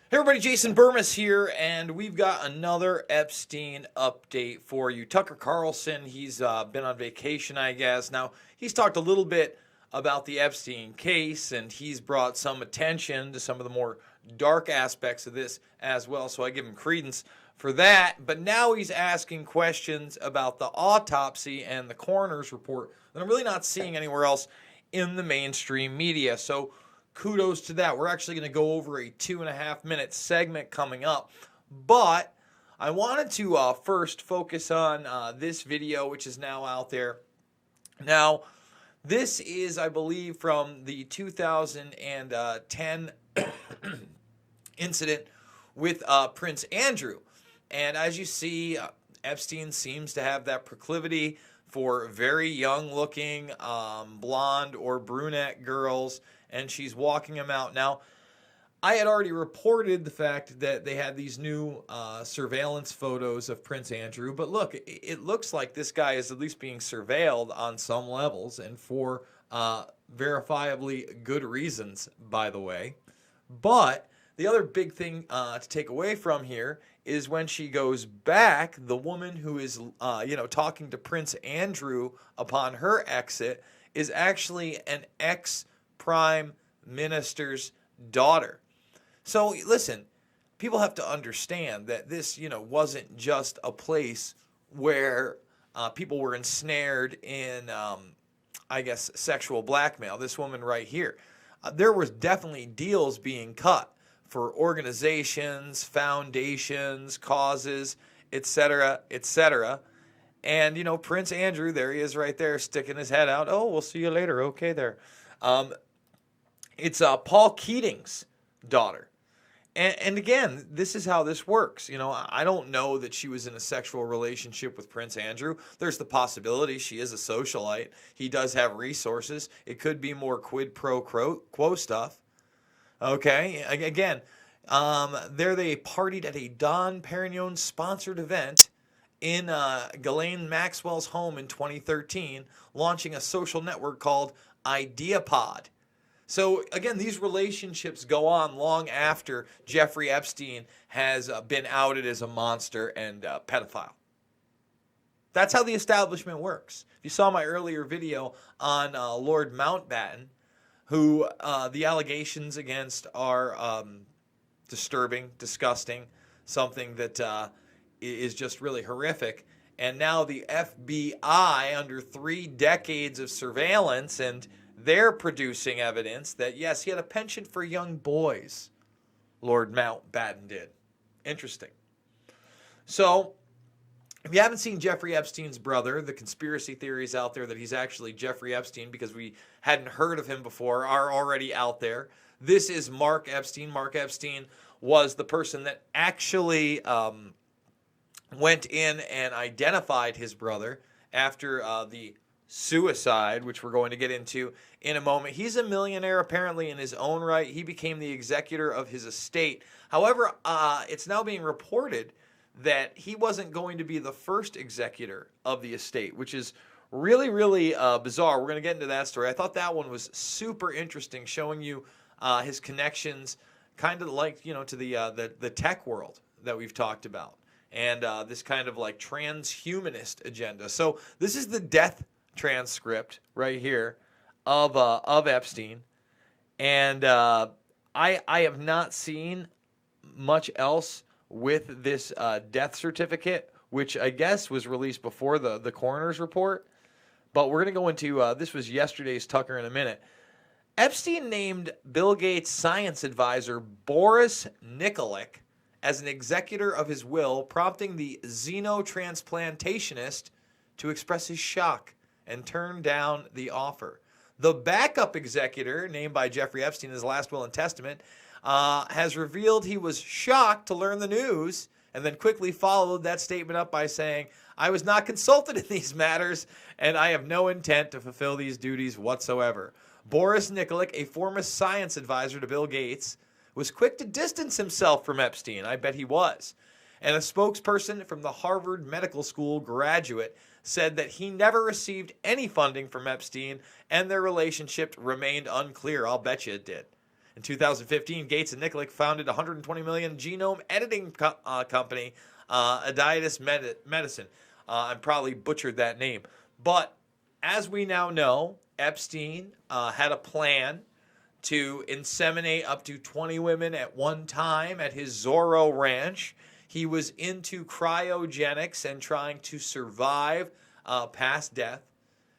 Hey everybody, Jason Burmis here, and we've got another Epstein update for you. Tucker Carlson, he's been on vacation, I guess. Now, he's talked a little bit about the Epstein case, and he's brought some attention to some of the more dark aspects of this as well, so I give him credence for that. But now he's asking questions about the autopsy and the coroner's report that I'm really not seeing anywhere else in the mainstream media. So kudos to that. We're actually going to go over a 2.5 minute segment coming up. But I wanted to first focus on this video, which is now out there. Now, this is, I believe, from the 2010 incident with Prince Andrew. And as you see, Epstein seems to have that proclivity for very young-looking blonde or brunette girls, and she's walking them out. Now, I had already reported the fact that they had these new surveillance photos of Prince Andrew, but look, it looks like this guy is at least being surveilled on some levels, and for verifiably good reasons, by the way. But the other big thing to take away from here is when she goes back, the woman who is, talking to Prince Andrew upon her exit is actually an ex-prime minister's daughter. So listen, people have to understand that this, wasn't just a place where people were ensnared in, sexual blackmail. This woman right here, there was definitely deals being cut for organizations, foundations, causes, etc., etc. And, Prince Andrew, there he is right there sticking his head out. Oh, we'll see you later. Okay, there. It's Paul Keating's daughter. And again, this is how this works. I don't know that she was in a sexual relationship with Prince Andrew. There's the possibility she is a socialite. He does have resources. It could be more quid pro quo stuff. Okay, again, there they partied at a Don Perignon-sponsored event in Ghislaine Maxwell's home in 2013, launching a social network called IdeaPod. So, again, these relationships go on long after Jeffrey Epstein has been outed as a monster and pedophile. That's how the establishment works. If you saw my earlier video on Lord Mountbatten, who the allegations against are disturbing, disgusting, something that is just really horrific. And now the FBI, under 3 decades of surveillance, and they're producing evidence that, yes, he had a penchant for young boys, Lord Mountbatten did. Interesting. So, if you haven't seen Jeffrey Epstein's brother, the conspiracy theories out there that he's actually Jeffrey Epstein because we hadn't heard of him before are already out there. This is Mark Epstein. Mark Epstein was the person that actually went in and identified his brother after the suicide, which we're going to get into in a moment. He's a millionaire apparently in his own right. He became the executor of his estate. However, it's now being reported that he wasn't going to be the first executor of the estate, which is really, really bizarre. We're going to get into that story. I thought that one was super interesting, showing you his connections, kind of like, to the tech world that we've talked about, and this kind of like transhumanist agenda. So this is the death transcript right here of Epstein, and I have not seen much else with this death certificate, which I guess was released before the coroner's report. But we're going to go into, this was yesterday's Tucker in a minute. Epstein named Bill Gates' science advisor Boris Nikolic as an executor of his will, prompting the xenotransplantationist to express his shock and turn down the offer. The backup executor, named by Jeffrey Epstein in his last will and testament, has revealed he was shocked to learn the news, and then quickly followed that statement up by saying, "I was not consulted in these matters, and I have no intent to fulfill these duties whatsoever." Boris Nikolic, a former science advisor to Bill Gates, was quick to distance himself from Epstein. I bet he was. And a spokesperson from the Harvard Medical School graduate said that he never received any funding from Epstein, and their relationship remained unclear. I'll bet you it did. In 2015, Gates and Nikolic founded a $120 million genome editing company, Adidas Medicine. I probably butchered that name. But as we now know, Epstein had a plan to inseminate up to 20 women at one time at his Zorro ranch. He was into cryogenics and trying to survive past death.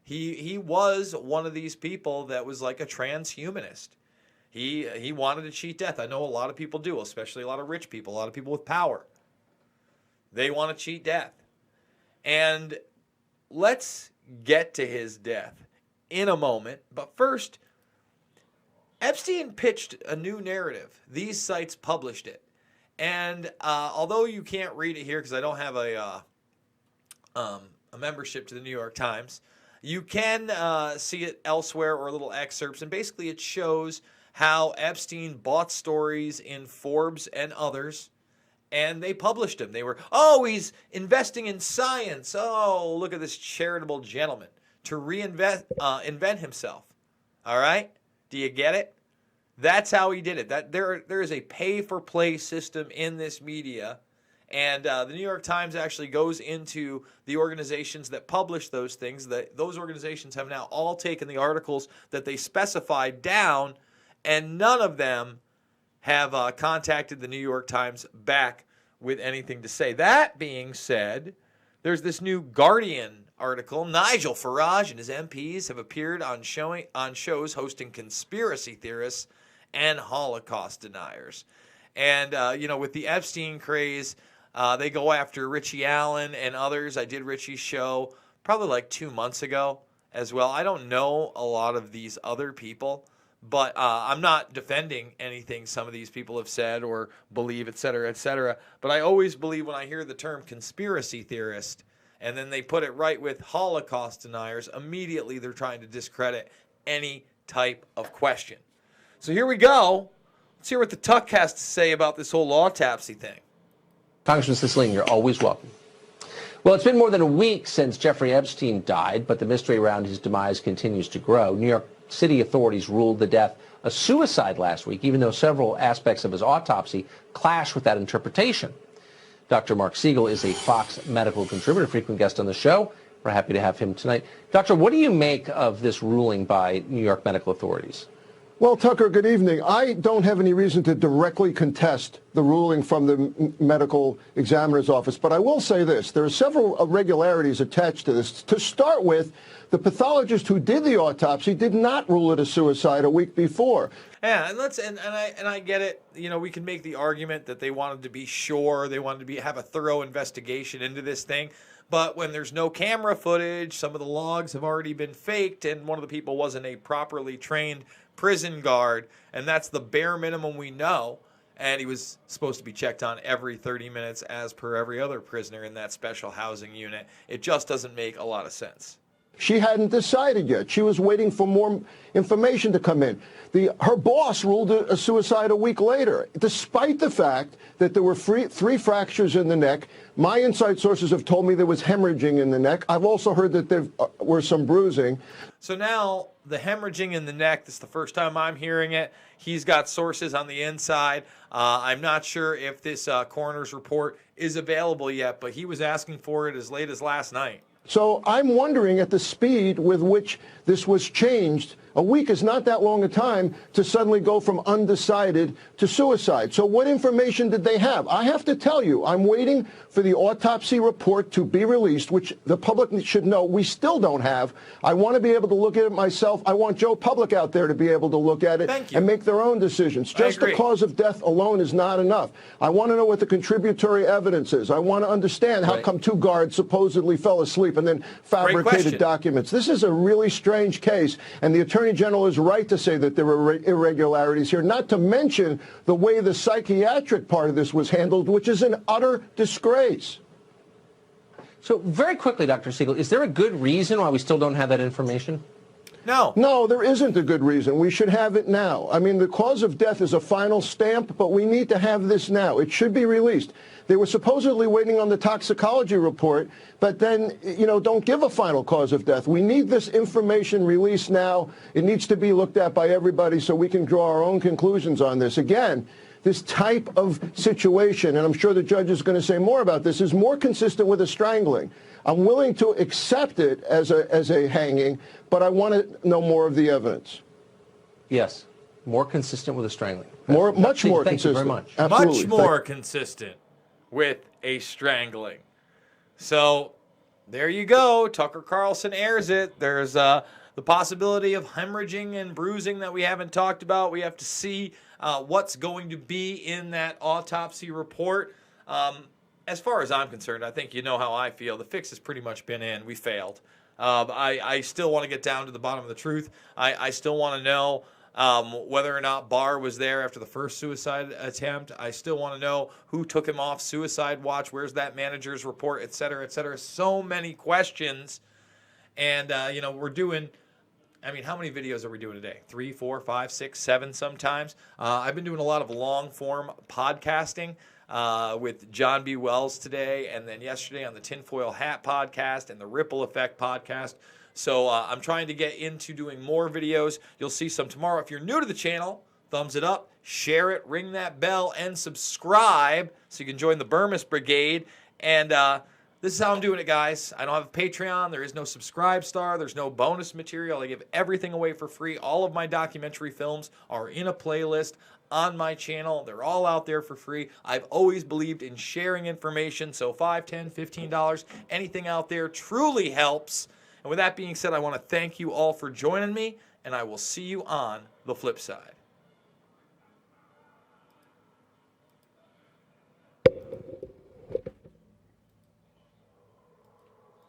He was one of these people that was like a transhumanist. He wanted to cheat death. I know a lot of people do, especially a lot of rich people, a lot of people with power. They want to cheat death. And let's get to his death in a moment. But first, Epstein pitched a new narrative. These sites published it. And although you can't read it here because I don't have a membership to the New York Times, you can see it elsewhere or little excerpts. And basically it shows how Epstein bought stories in Forbes and others, and they published them. They were, oh, he's investing in science. Oh, look at this charitable gentleman to invent himself. All right? Do you get it? That's how he did it. That there is a pay-for-play system in this media, and the New York Times actually goes into the organizations that publish those things. Those organizations have now all taken the articles that they specified down, and none of them have contacted the New York Times back with anything to say. That being said, there's this new Guardian article. Nigel Farage and his MPs have appeared on shows hosting conspiracy theorists and Holocaust deniers. And, with the Epstein craze, they go after Richie Allen and others. I did Richie's show probably like 2 months ago as well. I don't know a lot of these other people, but I'm not defending anything some of these people have said or believe, et cetera, et cetera. But I always believe when I hear the term conspiracy theorist and then they put it right with Holocaust deniers, immediately they're trying to discredit any type of question. So here we go. Let's hear what the Tuck has to say about this whole autopsy thing. Congressman Cicilline, you're always welcome. Well, it's been more than a week since Jeffrey Epstein died, but the mystery around his demise continues to grow. New York City authorities ruled the death a suicide last week, even though several aspects of his autopsy clash with that interpretation. Dr. Mark Siegel is a Fox medical contributor, frequent guest on the show. We're happy to have him tonight. Doctor, what do you make of this ruling by New York medical authorities? Well, Tucker, good evening. I don't have any reason to directly contest the ruling from the medical examiner's office, but I will say this. There are several irregularities attached to this. To start with, the pathologist who did the autopsy did not rule it a suicide a week before. Yeah, and I get it. We can make the argument that they wanted to be sure, they wanted to have a thorough investigation into this thing. But when there's no camera footage, some of the logs have already been faked, and one of the people wasn't a properly trained prison guard, and that's the bare minimum we know. And he was supposed to be checked on every 30 minutes as per every other prisoner in that special housing unit. It just doesn't make a lot of sense. She hadn't decided yet. She was waiting for more information to come in. Her boss ruled it a suicide a week later, despite the fact that there were three fractures in the neck. My inside sources have told me there was hemorrhaging in the neck. I've also heard that there were some bruising. So now the hemorrhaging in the neck, this is the first time I'm hearing it. He's got sources on the inside. I'm not sure if this coroner's report is available yet, but he was asking for it as late as last night. So I'm wondering at the speed with which this was changed. A week is not that long a time to suddenly go from undecided to suicide. So what information did they have? I have to tell you, I'm waiting for the autopsy report to be released, which the public should know we still don't have. I want to be able to look at it myself. I want Joe Public out there to be able to look at it and make their own decisions. Just the cause of death alone is not enough. I want to know what the contributory evidence is. I want to understand how come two guards supposedly fell asleep and then fabricated documents. This is a really strange case, and the Attorney General is right to say that there were irregularities here, not to mention the way the psychiatric part of this was handled, which is an utter disgrace. So very quickly, Dr. Siegel, is there a good reason why we still don't have that information? No. No, there isn't a good reason. We should have it now. I mean, the cause of death is a final stamp, but we need to have this now. It should be released. They were supposedly waiting on the toxicology report, but then, don't give a final cause of death. We need this information released now. It needs to be looked at by everybody so we can draw our own conclusions on this. Again, this type of situation, and I'm sure the judge is going to say more about this, is more consistent with a strangling. I'm willing to accept it as a hanging, but I want to know more of the evidence. Yes, more consistent with a strangling. Much more Thank consistent. you very much. Absolutely. Much more consistent with a strangling. So there you go. Tucker Carlson airs it. There's the possibility of hemorrhaging and bruising that we haven't talked about. We have to see what's going to be in that autopsy report. As far as I'm concerned, I think you know how I feel. The fix has pretty much been in. We failed. I still want to get down to the bottom of the truth. I still want to know whether or not Barr was there after the first suicide attempt. I still want to know who took him off suicide watch. Where's that manager's report, et cetera, et cetera. So many questions. And, we're doing... I mean, how many videos are we doing today? 3, 4, 5, 6, 7 sometimes. I've been doing a lot of long-form podcasting with John B. Wells today, and then yesterday on the Tinfoil Hat podcast and the Ripple Effect podcast. So I'm trying to get into doing more videos. You'll see some tomorrow. If you're new to the channel, thumbs it up, share it, ring that bell, and subscribe so you can join the Burmis Brigade. And this is how I'm doing it, guys. I don't have a Patreon. There is no subscribe star. There's no bonus material. I give everything away for free. All of my documentary films are in a playlist on my channel. They're all out there for free. I've always believed in sharing information. So $5, $10, $15, anything out there truly helps. And with that being said, I want to thank you all for joining me, and I will see you on the flip side.